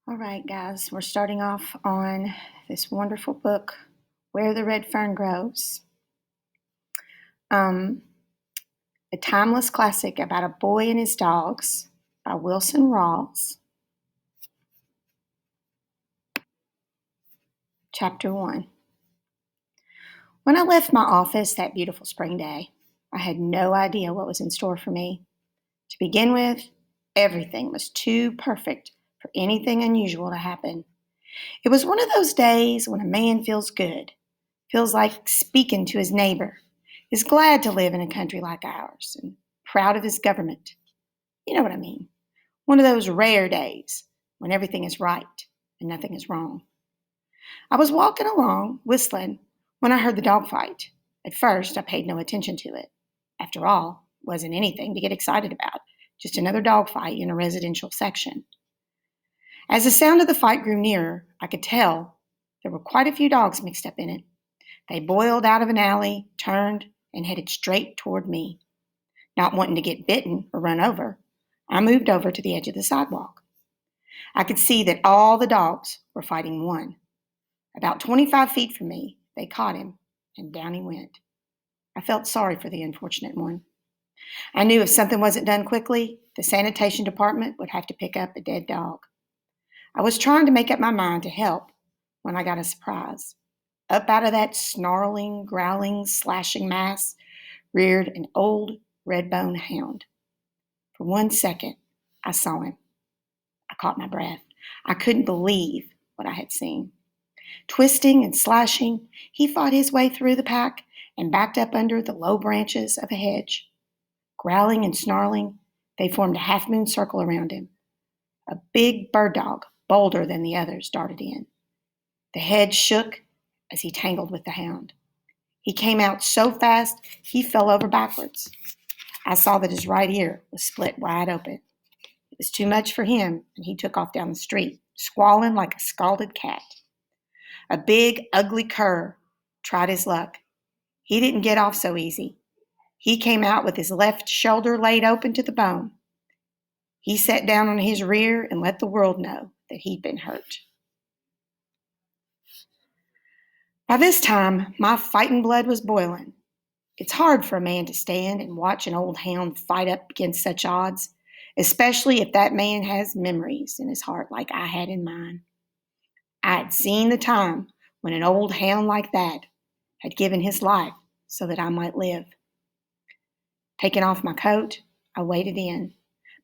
All right, guys, we're starting off on this wonderful book, Where the Red Fern Grows. A timeless classic about a boy and his dogs by Wilson Rawls. Chapter 1. When I left my office that beautiful spring day, I had no idea what was in store for me. To begin with, everything was too perfect for anything unusual to happen. It was one of those days when a man feels good, feels like speaking to his neighbor, is glad to live in a country like ours, and proud of his government. You know what I mean. One of those rare days when everything is right and nothing is wrong. I was walking along, whistling, when I heard the dog fight. At first, I paid no attention to it. After all, it wasn't anything to get excited about, just another dog fight in a residential section. As the sound of the fight grew nearer, I could tell there were quite a few dogs mixed up in it. They boiled out of an alley, turned, and headed straight toward me. Not wanting to get bitten or run over, I moved over to the edge of the sidewalk. I could see that all the dogs were fighting one. About 25 feet from me, they caught him, and down he went. I felt sorry for the unfortunate one. I knew if something wasn't done quickly, the sanitation department would have to pick up a dead dog. I was trying to make up my mind to help when I got a surprise. Up out of that snarling, growling, slashing mass reared an old red-bone hound. For 1 second, I saw him. I caught my breath. I couldn't believe what I had seen. Twisting and slashing, he fought his way through the pack and backed up under the low branches of a hedge. Growling and snarling, they formed a half-moon circle around him. A big bird dog, bolder than the others, darted in. The hedge shook as he tangled with the hound. He came out so fast he fell over backwards. I saw that his right ear was split wide open. It was too much for him, and he took off down the street, squalling like a scalded cat. A big, ugly cur tried his luck. He didn't get off so easy. He came out with his left shoulder laid open to the bone. He sat down on his rear and let the world know that he'd been hurt. By this time, my fighting blood was boiling. It's hard for a man to stand and watch an old hound fight up against such odds, especially if that man has memories in his heart like I had in mine. I had seen the time when an old hound like that had given his life so that I might live. Taking off my coat, I waded in.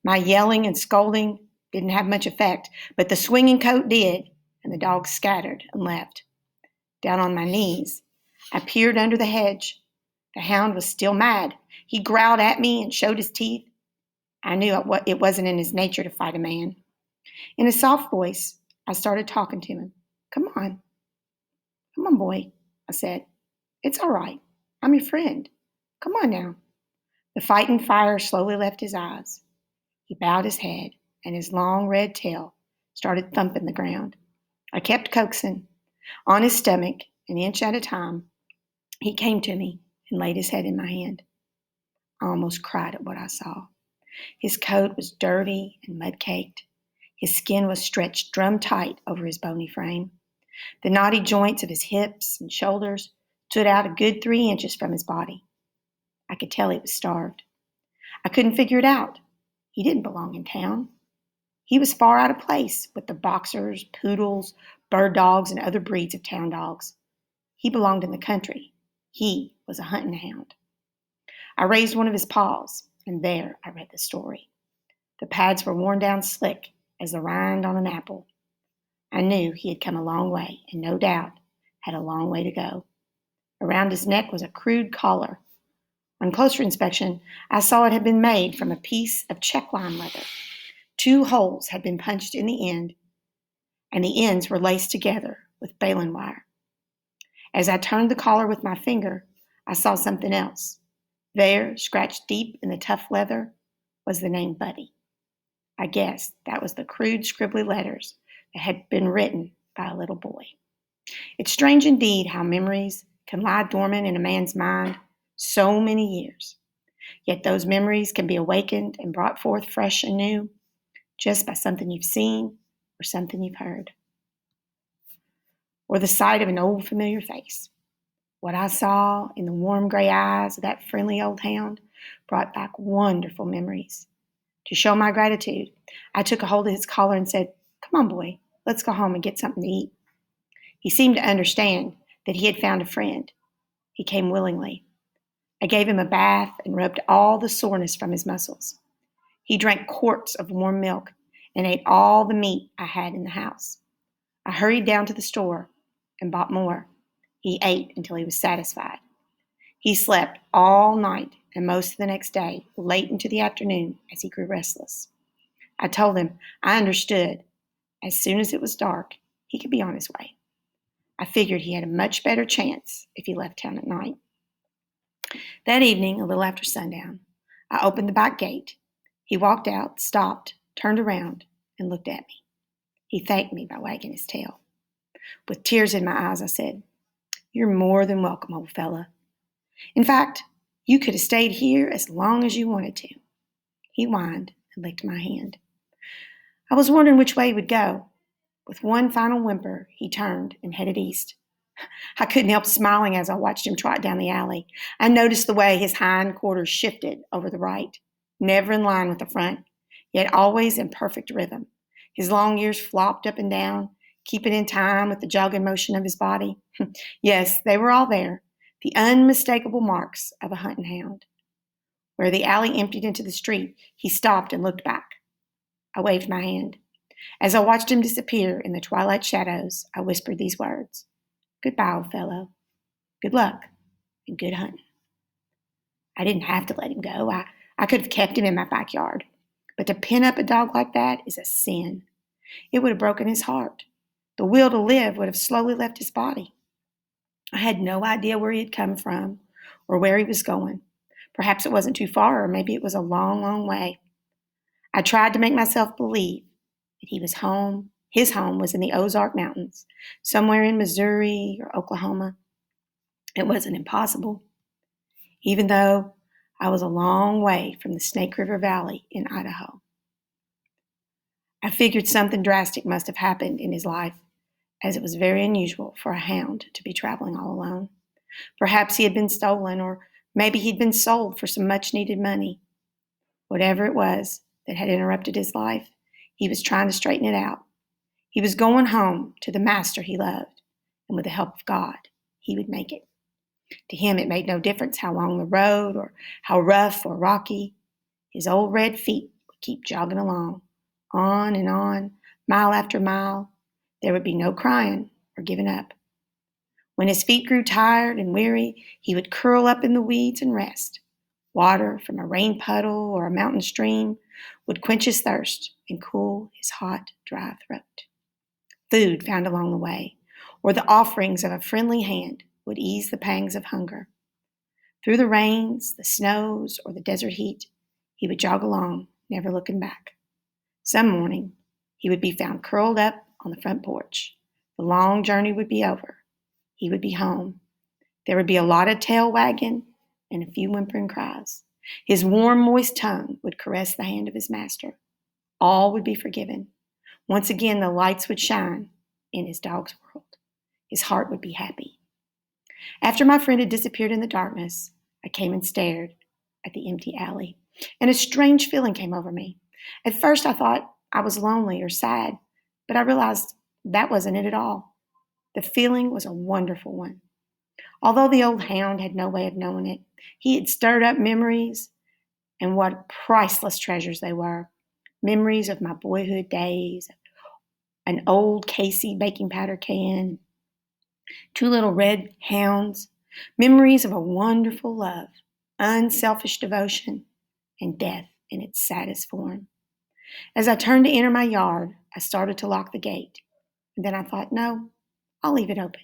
My yelling and scolding didn't have much effect, but the swinging coat did, and the dogs scattered and left. Down on my knees, I peered under the hedge. The hound was still mad. He growled at me and showed his teeth. I knew it wasn't in his nature to fight a man. In a soft voice, I started talking to him. Come on, boy, I said. It's all right. I'm your friend. Come on now. The fighting fire slowly left his eyes. He bowed his head, and his long red tail started thumping the ground. I kept coaxing. On his stomach, an inch at a time, he came to me and laid his head in my hand. I almost cried at what I saw. His coat was dirty and mud-caked. His skin was stretched drum-tight over his bony frame. The knotty joints of his hips and shoulders stood out a good 3 inches from his body. I could tell he was starved. I couldn't figure it out. He didn't belong in town. He was far out of place with the boxers, poodles, bird dogs, and other breeds of town dogs. He belonged in the country. He was a hunting hound. I raised one of his paws, and there I read the story. The pads were worn down slick as the rind on an apple. I knew he had come a long way, and no doubt had a long way to go. Around his neck was a crude collar. On closer inspection, I saw it had been made from a piece of check-line leather. 2 holes had been punched in the end, and the ends were laced together with baling wire. As I turned the collar with my finger, I saw something else. There, scratched deep in the tough leather, was the name Buddy. I guessed that was the crude, scribbly letters that had been written by a little boy. It's strange indeed how memories can lie dormant in a man's mind so many years. Yet those memories can be awakened and brought forth fresh and new just by something you've seen or something you've heard, or the sight of an old familiar face. What I saw in the warm gray eyes of that friendly old hound brought back wonderful memories. To show my gratitude, I took a hold of his collar and said, "Come on, boy, let's go home and get something to eat." He seemed to understand that he had found a friend. He came willingly. I gave him a bath and rubbed all the soreness from his muscles. He drank quarts of warm milk and ate all the meat I had in the house. I hurried down to the store and bought more. He ate until he was satisfied. He slept all night and most of the next day, late into the afternoon, as he grew restless. I told him I understood. As soon as it was dark, he could be on his way. I figured he had a much better chance if he left town at night. That evening, a little after sundown, I opened the back gate. He walked out, stopped, turned around, and looked at me. He thanked me by wagging his tail. With tears in my eyes, I said, "You're more than welcome, old fella. In fact, you could have stayed here as long as you wanted to." He whined and licked my hand. I was wondering which way he would go. With one final whimper, he turned and headed east. I couldn't help smiling as I watched him trot down the alley. I noticed the way his hind quarters shifted over the right, never in line with the front, yet always in perfect rhythm. His long ears flopped up and down, keeping in time with the jogging motion of his body. Yes, they were all there, the unmistakable marks of a hunting hound. Where the alley emptied into the street, he stopped and looked back. I waved my hand. As I watched him disappear in the twilight shadows, I whispered these words: "Goodbye, old fellow. Good luck and good hunting." I didn't have to let him go. I could have kept him in my backyard. But to pin up a dog like that is a sin. It would have broken his heart. The will to live would have slowly left his body. I had no idea where he had come from or where he was going. Perhaps it wasn't too far, or maybe it was a long, long way. I tried to make myself believe that he was home. His home was in the Ozark Mountains, somewhere in Missouri or Oklahoma. It wasn't impossible, even though I was a long way from the Snake River Valley in Idaho. I figured something drastic must have happened in his life, as it was very unusual for a hound to be traveling all alone. Perhaps he had been stolen, or maybe he'd been sold for some much-needed money. Whatever it was that had interrupted his life, he was trying to straighten it out. He was going home to the master he loved, and with the help of God, he would make it. To him, it made no difference how long the road or how rough or rocky. His old red feet would keep jogging along, on and on, mile after mile. There would be no crying or giving up. When his feet grew tired and weary, he would curl up in the weeds and rest. Water from a rain puddle or a mountain stream would quench his thirst and cool his hot, dry throat. Food found along the way, or the offerings of a friendly hand, would ease the pangs of hunger. Through the rains, the snows, or the desert heat, he would jog along, never looking back. Some morning, he would be found curled up on the front porch. The long journey would be over. He would be home. There would be a lot of tail wagging and a few whimpering cries. His warm, moist tongue would caress the hand of his master. All would be forgiven. Once again, the lights would shine in his dog's world. His heart would be happy. After my friend had disappeared in the darkness, I came and stared at the empty alley, and a strange feeling came over me. At first, I thought I was lonely or sad, but I realized that wasn't it at all. The feeling was a wonderful one. Although the old hound had no way of knowing it, he had stirred up memories, and what priceless treasures they were. Memories of my boyhood days, an old Casey baking powder can, 2 little red hounds, memories of a wonderful love, unselfish devotion, and death in its saddest form. As I turned to enter my yard, I started to lock the gate, and then I thought, no, I'll leave it open.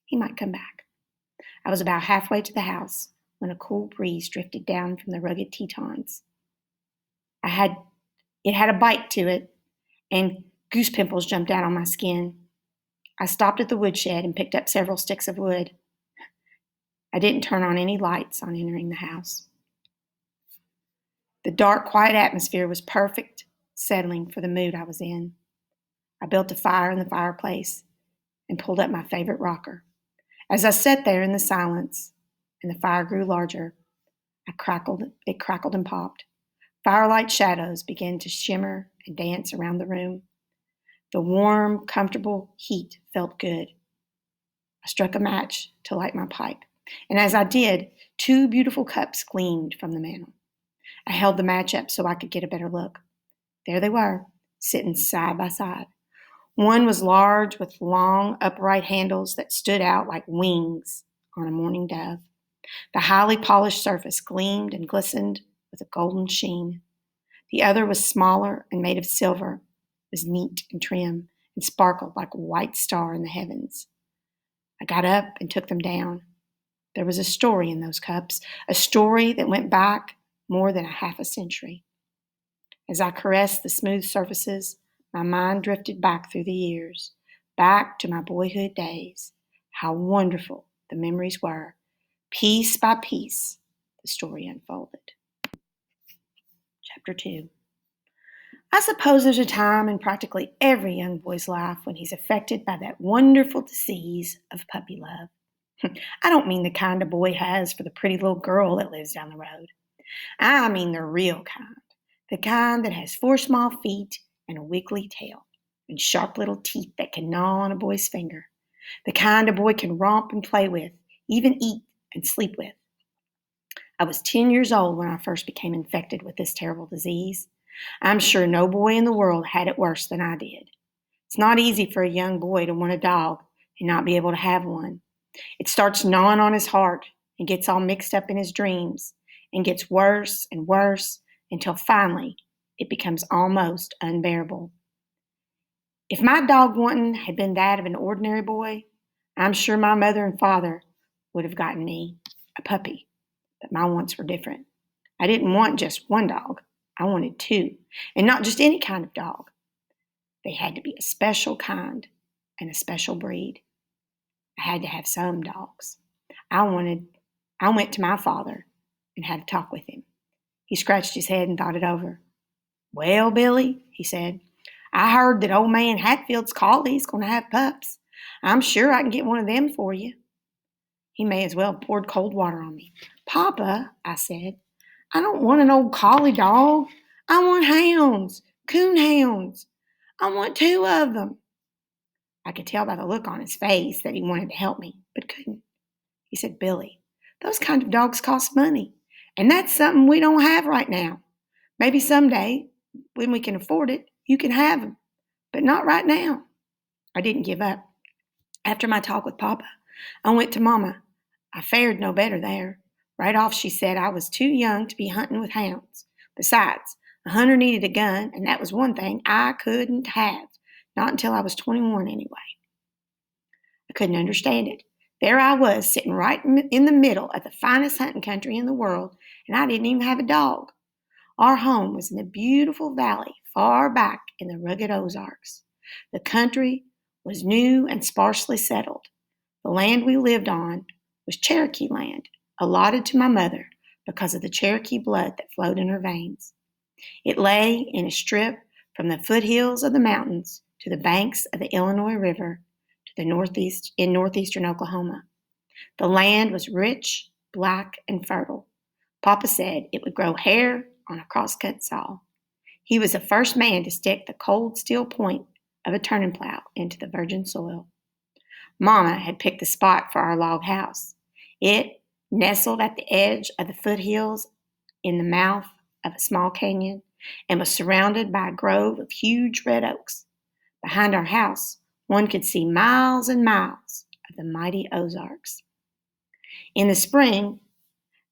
He might come back. I was about halfway to the house when a cool breeze drifted down from the rugged Tetons. It had a bite to it, and goose pimples jumped out on my skin. I stopped at the woodshed and picked up several sticks of wood. I didn't turn on any lights on entering the house. The dark, quiet atmosphere was perfect settling for the mood I was in. I built a fire in the fireplace and pulled up my favorite rocker. As I sat there in the silence and the fire grew larger, it crackled and popped. Firelight shadows began to shimmer and dance around the room. The warm, comfortable heat felt good. I struck a match to light my pipe, and as I did, 2 beautiful cups gleamed from the mantel. I held the match up so I could get a better look. There they were, sitting side by side. One was large with long, upright handles that stood out like wings on a mourning dove. The highly polished surface gleamed and glistened with a golden sheen. The other was smaller and made of silver, was neat and trim, and sparkled like a white star in the heavens. I got up and took them down. There was a story in those cups, a story that went back more than a half a century. As I caressed the smooth surfaces, my mind drifted back through the years, back to my boyhood days. How wonderful the memories were. Piece by piece, the story unfolded. Chapter 2. I suppose there's a time in practically every young boy's life when he's affected by that wonderful disease of puppy love. I don't mean the kind a boy has for the pretty little girl that lives down the road. I mean the real kind. The kind that has 4 small feet and a wiggly tail and sharp little teeth that can gnaw on a boy's finger. The kind a boy can romp and play with, even eat and sleep with. I was 10 years old when I first became infected with this terrible disease. I'm sure no boy in the world had it worse than I did. It's not easy for a young boy to want a dog and not be able to have one. It starts gnawing on his heart and gets all mixed up in his dreams and gets worse and worse until finally it becomes almost unbearable. If my dog wanting had been that of an ordinary boy, I'm sure my mother and father would have gotten me a puppy. But my wants were different. I didn't want just one dog. I wanted 2, and not just any kind of dog. They had to be a special kind and a special breed. I had to have some dogs. I went to my father and had a talk with him. He scratched his head and thought it over. "Well, Billy," he said, "I heard that old man Hatfield's collie's going to have pups. I'm sure I can get one of them for you." He may as well have poured cold water on me. "Papa," I said, "I don't want an old collie dog. I want hounds, coon hounds. I want 2 of them." I could tell by the look on his face that he wanted to help me, but couldn't. He said, "Billy, those kind of dogs cost money, and that's something we don't have right now. Maybe someday, when we can afford it, you can have them, but not right now." I didn't give up. After my talk with Papa, I went to Mama. I fared no better there. Right off, she said I was too young to be hunting with hounds. Besides, a hunter needed a gun, and that was one thing I couldn't have, not until I was 21 anyway. I couldn't understand it. There I was, sitting right in the middle of the finest hunting country in the world, and I didn't even have a dog. Our home was in a beautiful valley far back in the rugged Ozarks. The country was new and sparsely settled. The land we lived on was Cherokee land, allotted to my mother because of the Cherokee blood that flowed in her veins. It lay in a strip from the foothills of the mountains to the banks of the Illinois River to the northeast in northeastern Oklahoma. The land was rich, black, and fertile. Papa said it would grow hair on a crosscut saw. He was the first man to stick the cold steel point of a turning plow into the virgin soil. Mama had picked the spot for our log house. It nestled at the edge of the foothills in the mouth of a small canyon and was surrounded by a grove of huge red oaks. Behind our house, one could see miles and miles of the mighty Ozarks. In the spring,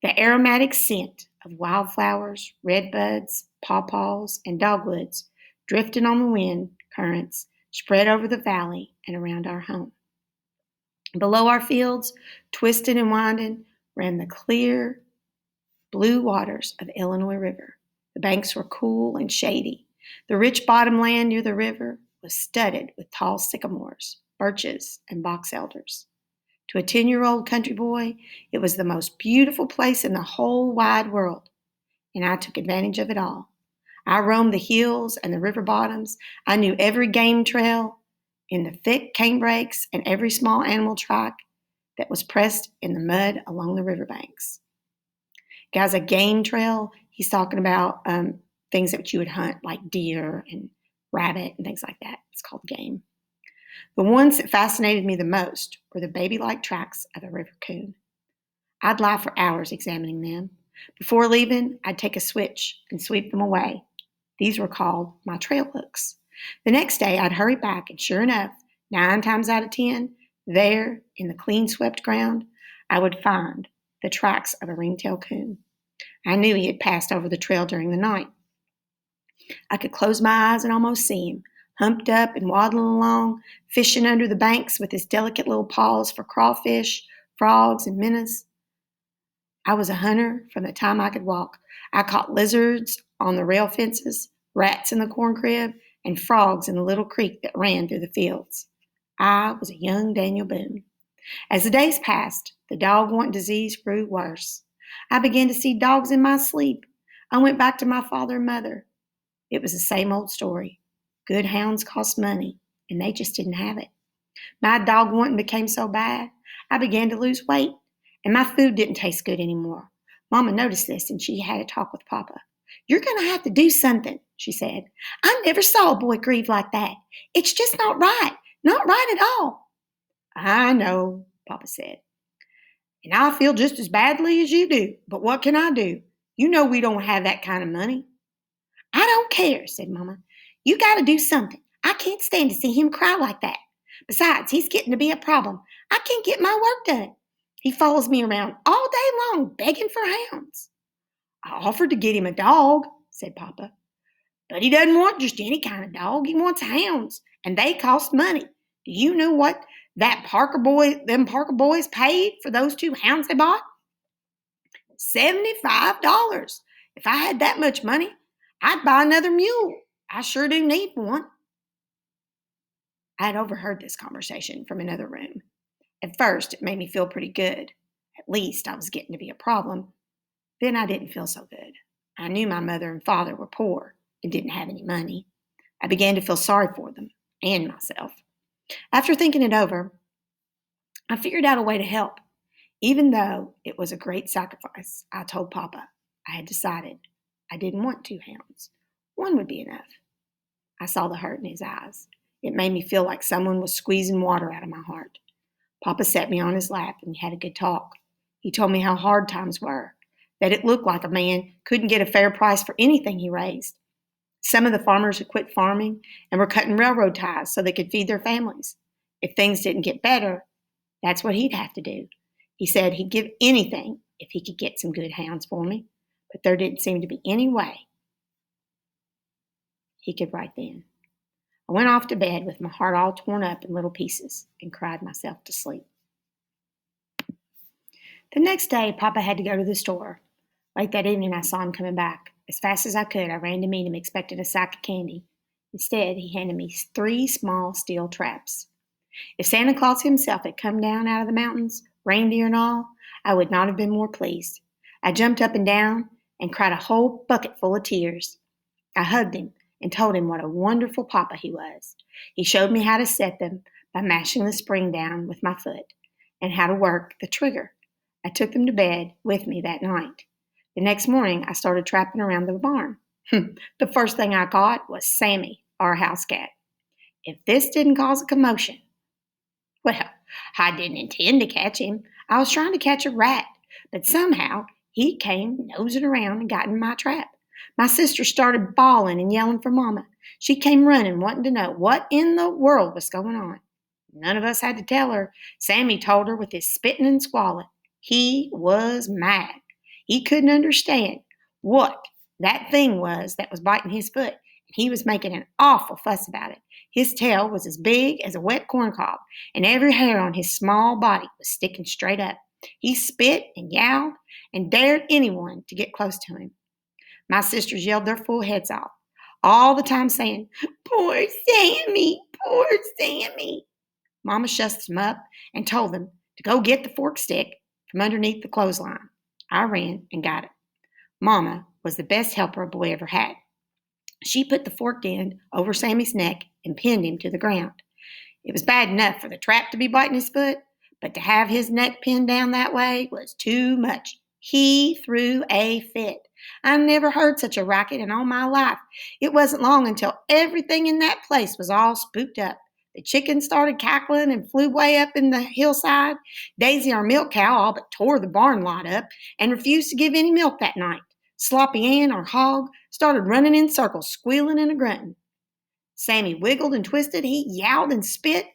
the aromatic scent of wildflowers, redbuds, pawpaws, and dogwoods drifted on the wind currents spread over the valley and around our home. Below our fields, twisted and winding, ran the clear blue waters of the Illinois River. The banks were cool and shady. The rich bottom land near the river was studded with tall sycamores, birches, and box elders. To a 10-year-old country boy, it was the most beautiful place in the whole wide world, and I took advantage of it all. I roamed the hills and the river bottoms. I knew every game trail in the thick canebrakes and every small animal track that was pressed in the mud along the riverbanks. Guys, a game trail, he's talking about things that you would hunt, like deer and rabbit and things like that. It's called game. The ones that fascinated me the most were the baby-like tracks of a river coon. I'd lie for hours examining them. Before leaving, I'd take a switch and sweep them away. These were called my trail hooks. The next day, I'd hurry back, and sure enough, 9 times out of 10, there in the clean swept ground, I would find the tracks of a ringtail coon. I knew he had passed over the trail during the night. I could close my eyes and almost see him, humped up and waddling along, fishing under the banks with his delicate little paws for crawfish, frogs, and minnows. I was a hunter from the time I could walk. I caught lizards on the rail fences, rats in the corn crib, and frogs in the little creek that ran through the fields. I was a young Daniel Boone. As the days passed, the dog-want disease grew worse. I began to see dogs in my sleep. I went back to my father and mother. It was the same old story. Good hounds cost money, and they just didn't have it. My dog-wanting became so bad, I began to lose weight, and my food didn't taste good anymore. Mama noticed this, and she had a talk with Papa. "You're going to have to do something," she said. "I never saw a boy grieve like that. It's just not right. Not right at all." "I know," Papa said. "And I feel just as badly as you do. But what can I do? You know we don't have that kind of money." "I don't care," said Mama. "You got to do something. I can't stand to see him cry like that. Besides, he's getting to be a problem. I can't get my work done. He follows me around all day long begging for hounds." "I offered to get him a dog," said Papa. "But he doesn't want just any kind of dog. He wants hounds, and they cost money. Do you know what them Parker boys paid for those 2 hounds they bought? $75. If I had that much money, I'd buy another mule. I sure do need one." I had overheard this conversation from another room. At first, it made me feel pretty good. At least I was getting to be a problem. Then I didn't feel so good. I knew my mother and father were poor and didn't have any money. I began to feel sorry for them and myself. After thinking it over, I figured out a way to help. Even though it was a great sacrifice, I told Papa I had decided I didn't want 2 hounds. 1 would be enough. I saw the hurt in his eyes. It made me feel like someone was squeezing water out of my heart. Papa sat me on his lap and we had a good talk. He told me how hard times were, that it looked like a man couldn't get a fair price for anything he raised. Some of the farmers had quit farming and were cutting railroad ties so they could feed their families. If things didn't get better, that's what he'd have to do. He said he'd give anything if he could get some good hounds for me, but there didn't seem to be any way he could right then. I went off to bed with my heart all torn up in little pieces and cried myself to sleep. The next day, Papa had to go to the store. Late that evening, I saw him coming back. As fast as I could, I ran to meet him, expecting a sack of candy. Instead, he handed me 3 small steel traps. If Santa Claus himself had come down out of the mountains, reindeer and all, I would not have been more pleased. I jumped up and down and cried a whole bucket full of tears. I hugged him and told him what a wonderful papa he was. He showed me how to set them by mashing the spring down with my foot and how to work the trigger. I took them to bed with me that night. The next morning, I started trapping around the barn. The first thing I caught was Sammy, our house cat. If this didn't cause a commotion, well, I didn't intend to catch him. I was trying to catch a rat, but somehow he came nosing around and got in my trap. My sister started bawling and yelling for Mama. She came running, wanting to know what in the world was going on. None of us had to tell her. Sammy told her with his spitting and squalling. He was mad. He couldn't understand what that thing was that was biting his foot, and he was making an awful fuss about it. His tail was as big as a wet corn cob, and every hair on his small body was sticking straight up. He spit and yowled and dared anyone to get close to him. My sisters yelled their full heads off, all the time saying, "Poor Sammy, poor Sammy." Mama shushed them up and told them to go get the fork stick from underneath the clothesline. I ran and got it. Mama was the best helper a boy ever had. She put the forked end over Sammy's neck and pinned him to the ground. It was bad enough for the trap to be biting his foot, but to have his neck pinned down that way was too much. He threw a fit. I never heard such a racket in all my life. It wasn't long until everything in that place was all spooked up. The chickens started cackling and flew way up in the hillside. Daisy, our milk cow, all but tore the barn lot up and refused to give any milk that night. Sloppy Ann, our hog, started running in circles, squealing and grunting. Sammy wiggled and twisted. He yowled and spit,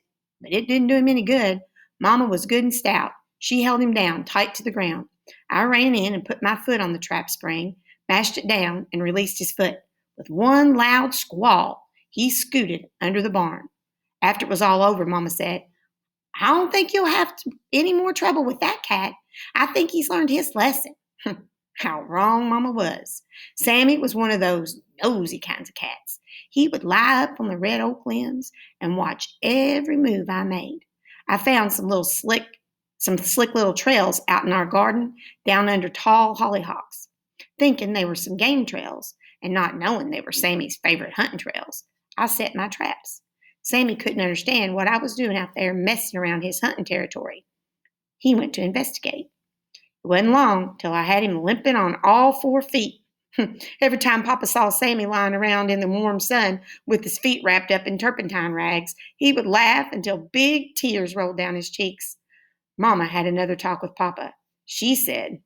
but it didn't do him any good. Mama was good and stout. She held him down tight to the ground. I ran in and put my foot on the trap spring, mashed it down, and released his foot. With one loud squall, he scooted under the barn. After it was all over, Mama said, "I don't think you'll have any more trouble with that cat. I think he's learned his lesson." How wrong Mama was. Sammy was one of those nosy kinds of cats. He would lie up on the red oak limbs and watch every move I made. I found some slick little trails out in our garden down under tall hollyhocks. Thinking they were some game trails and not knowing they were Sammy's favorite hunting trails, I set my traps. Sammy couldn't understand what I was doing out there messing around his hunting territory. He went to investigate. It wasn't long till I had him limping on all 4 feet. Every time Papa saw Sammy lying around in the warm sun with his feet wrapped up in turpentine rags, he would laugh until big tears rolled down his cheeks. Mama had another talk with Papa. She said,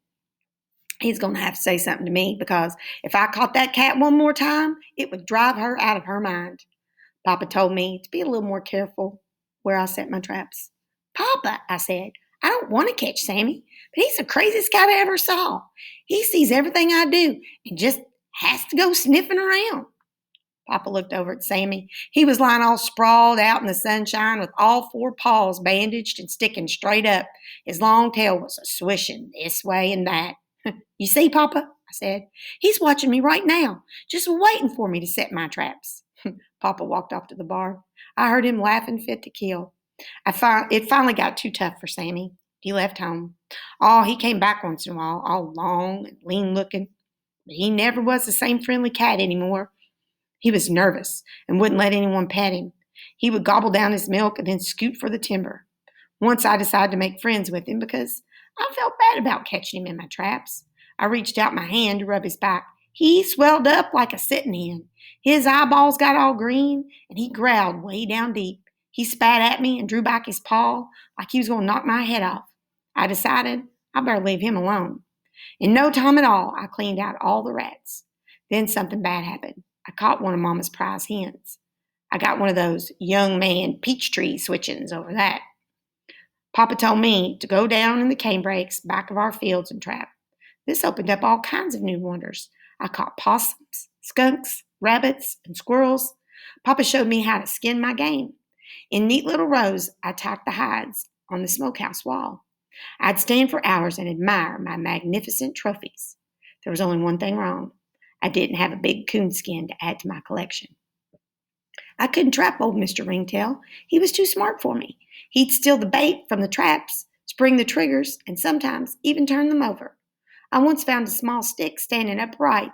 "He's going to have to say something to me because if I caught that cat one more time, it would drive her out of her mind." Papa told me to be a little more careful where I set my traps. "Papa," I said, "I don't want to catch Sammy, but he's the craziest cat I ever saw. He sees everything I do and just has to go sniffing around." Papa looked over at Sammy. He was lying all sprawled out in the sunshine with all 4 paws bandaged and sticking straight up. His long tail was swishing this way and that. "You see, Papa," I said, "he's watching me right now, just waiting for me to set my traps." Papa walked off to the barn. I heard him laughing fit to kill. It finally got too tough for Sammy. He left home. Oh, he came back once in a while, all long and lean looking, but he never was the same friendly cat anymore. He was nervous and wouldn't let anyone pet him. He would gobble down his milk and then scoot for the timber. Once I decided to make friends with him because I felt bad about catching him in my traps. I reached out my hand to rub his back. He swelled up like a sitting hen. His eyeballs got all green and he growled way down deep. He spat at me and drew back his paw like he was going to knock my head off. I decided I better leave him alone. In no time at all, I cleaned out all the rats. Then something bad happened. I caught one of Mama's prize hens. I got one of those young man peach tree switchings over that. Papa told me to go down in the canebrakes back of our fields and trap. This opened up all kinds of new wonders. I caught possums, skunks, rabbits, and squirrels. Papa showed me how to skin my game. In neat little rows, I tacked the hides on the smokehouse wall. I'd stand for hours and admire my magnificent trophies. There was only one thing wrong. I didn't have a big coon skin to add to my collection. I couldn't trap old Mr. Ringtail. He was too smart for me. He'd steal the bait from the traps, spring the triggers, and sometimes even turn them over. I once found a small stick standing upright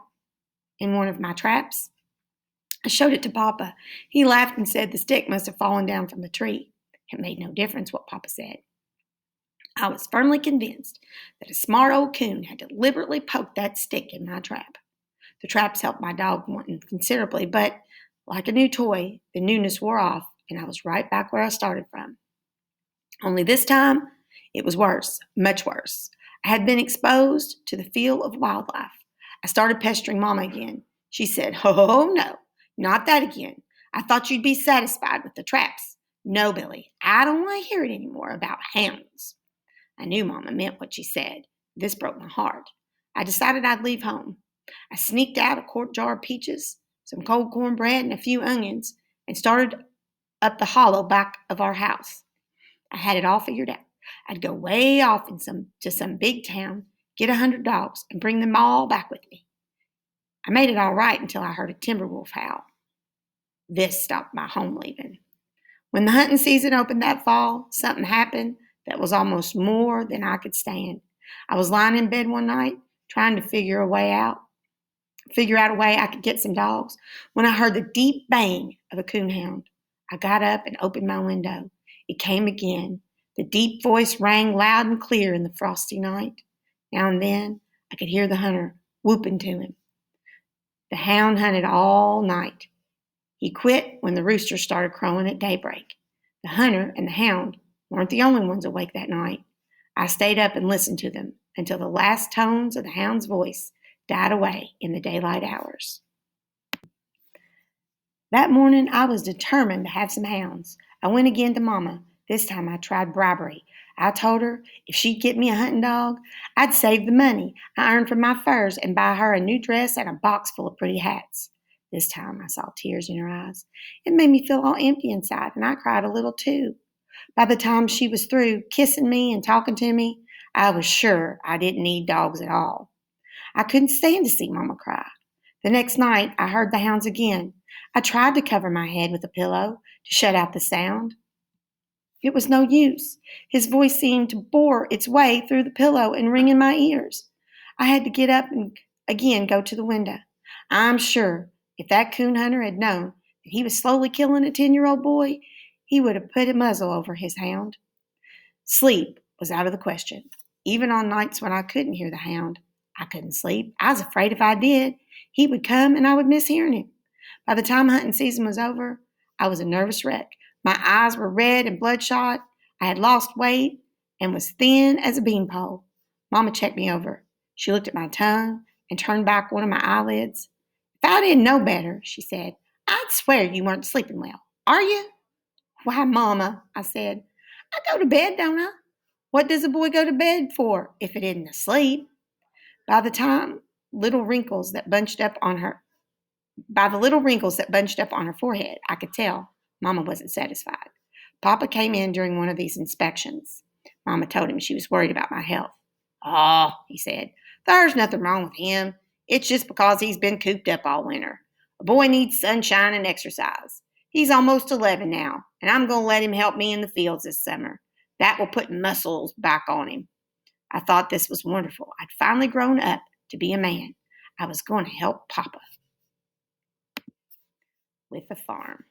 in one of my traps. I showed it to Papa. He laughed and said the stick must have fallen down from the tree. It made no difference what Papa said. I was firmly convinced that a smart old coon had deliberately poked that stick in my trap. The traps helped my dog considerably, but like a new toy, the newness wore off, and I was right back where I started from. Only this time, it was worse, much worse. I had been exposed to the feel of wildlife. I started pestering Mama again. She said, "Oh, no, not that again. I thought you'd be satisfied with the traps. No, Billy, I don't want to hear it anymore about hounds." I knew Mama meant what she said. This broke my heart. I decided I'd leave home. I sneaked out a quart jar of peaches, some cold cornbread, and a few onions, and started up the hollow back of our house. I had it all figured out. I'd go way off to some big town, get 100 dogs, and bring them all back with me. I made it all right until I heard a timber wolf howl. This stopped my home leaving. When the hunting season opened that fall, something happened that was almost more than I could stand. I was lying in bed one night, trying to figure a way out. figure out a way I could get some dogs, when I heard the deep baying of a coonhound. I got up and opened my window. It came again. The deep voice rang loud and clear in the frosty night. Now and then I could hear the hunter whooping to him. The hound hunted all night. He quit when the rooster started crowing at daybreak. The hunter and the hound weren't the only ones awake that night. I stayed up and listened to them until the last tones of the hound's voice died away in the daylight hours. That morning I was determined to have some hounds. I went again to Mama. This time I tried bribery. I told her if she'd get me a hunting dog, I'd save the money I earned from my furs and buy her a new dress and a box full of pretty hats. This time I saw tears in her eyes. It made me feel all empty inside, and I cried a little too. By the time she was through kissing me and talking to me, I was sure I didn't need dogs at all. I couldn't stand to see Mama cry. The next night I heard the hounds again. I tried to cover my head with a pillow to shut out the sound. It was no use. His voice seemed to bore its way through the pillow and ring in my ears. I had to get up and again go to the window. I'm sure if that coon hunter had known that he was slowly killing a 10-year-old boy, he would have put a muzzle over his hound. Sleep was out of the question. Even on nights when I couldn't hear the hound, I couldn't sleep. I was afraid if I did, he would come and I would miss hearing him. By the time hunting season was over, I was a nervous wreck. My eyes were red and bloodshot. I had lost weight and was thin as a beanpole. Mama checked me over. She looked at my tongue and turned back one of my eyelids. If I didn't know better, she said, I'd swear you weren't sleeping well. Are you? Why, Mama, I said, I go to bed, don't I? What does a boy go to bed for if it isn't to sleep? By the little wrinkles that bunched up on her forehead, I could tell Mama wasn't satisfied. Papa came in during one of these inspections. Mama told him she was worried about my health. Oh, he said, there's nothing wrong with him. It's just because he's been cooped up all winter. A boy needs sunshine and exercise. He's almost 11 now, and I'm going to let him help me in the fields this summer. That will put muscles back on him. I thought this was wonderful. I'd finally grown up to be a man. I was going to help Papa with the farm.